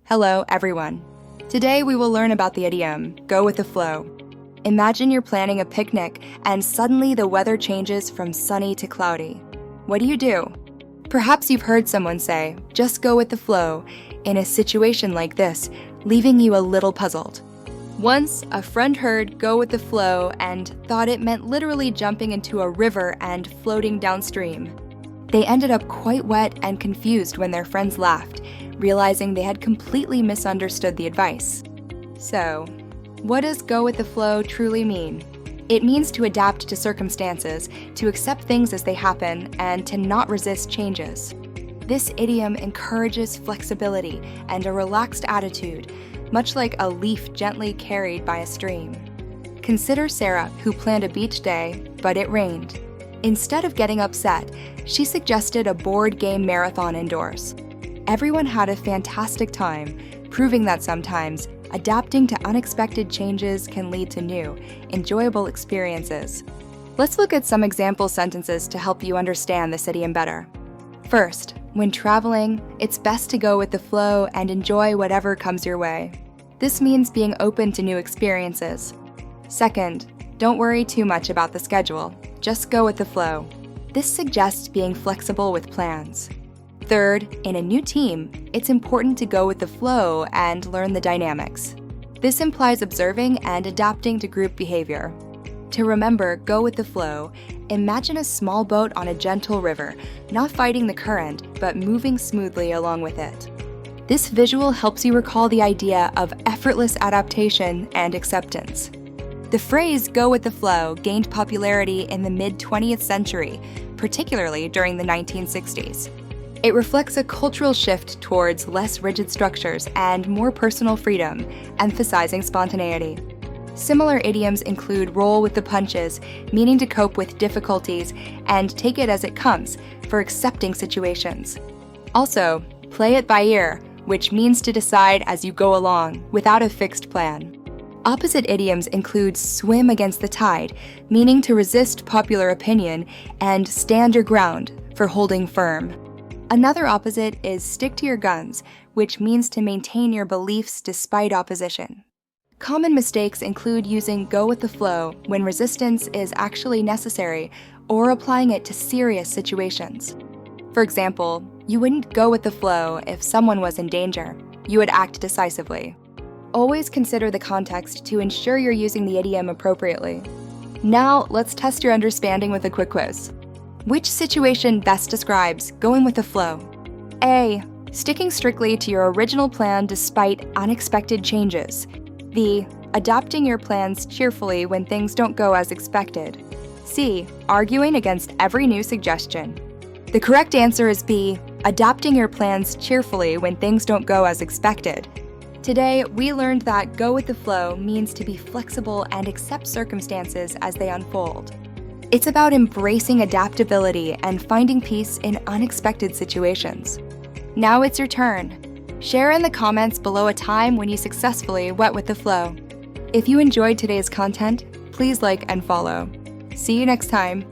Hello, everyone. Today we will learn about the idiom, go with the flow. Imagine you're planning a picnic and suddenly the weather changes from sunny to cloudy. What do? Perhaps you've heard someone say, just go with the flow, in a situation like this, leaving you a little puzzled. Once, a friend heard go with the flow and thought it meant literally jumping into a river and floating downstream. They ended up quite wet and confused when their friends laughed, realizing they had completely misunderstood the advice. So, what does go with the flow truly mean? It means to adapt to circumstances, to accept things as they happen, and to not resist changes. This idiom encourages flexibility and a relaxed attitude, much like a leaf gently carried by a stream. Consider Sarah, who planned a beach day, but it rained. Instead of getting upset, she suggested a board game marathon indoors. Everyone had a fantastic time, proving that sometimes adapting to unexpected changes can lead to new, enjoyable experiences. Let's look at some example sentences to help you understand this idiom better. First, when traveling, it's best to go with the flow and enjoy whatever comes your way. This means being open to new experiences. Second, don't worry too much about the schedule. Just go with the flow. This suggests being flexible with plans. Third, in a new team, it's important to go with the flow and learn the dynamics. This implies observing and adapting to group behavior. To remember, go with the flow, imagine a small boat on a gentle river, not fighting the current, but moving smoothly along with it. This visual helps you recall the idea of effortless adaptation and acceptance. The phrase go with the flow gained popularity in the mid-20th century, particularly during the 1960s. It reflects a cultural shift towards less rigid structures and more personal freedom, emphasizing spontaneity. Similar idioms include roll with the punches, meaning to cope with difficulties, and take it as it comes, for accepting situations. Also, play it by ear, which means to decide as you go along, without a fixed plan. Opposite idioms include swim against the tide, meaning to resist popular opinion, and stand your ground, for holding firm. Another opposite is stick to your guns, which means to maintain your beliefs despite opposition. Common mistakes include using go with the flow when resistance is actually necessary, or applying it to serious situations. For example, you wouldn't go with the flow if someone was in danger. You would act decisively. Always consider the context to ensure you're using the idiom appropriately. Now, let's test your understanding with a quick quiz. Which situation best describes going with the flow? A. Sticking strictly to your original plan despite unexpected changes. B. Adopting your plans cheerfully when things don't go as expected. C. Arguing against every new suggestion. The correct answer is B. Adopting your plans cheerfully when things don't go as expected. Today, we learned that go with the flow means to be flexible and accept circumstances as they unfold. It's about embracing adaptability and finding peace in unexpected situations. Now it's your turn. Share in the comments below a time when you successfully went with the flow. If you enjoyed today's content, please like and follow. See you next time.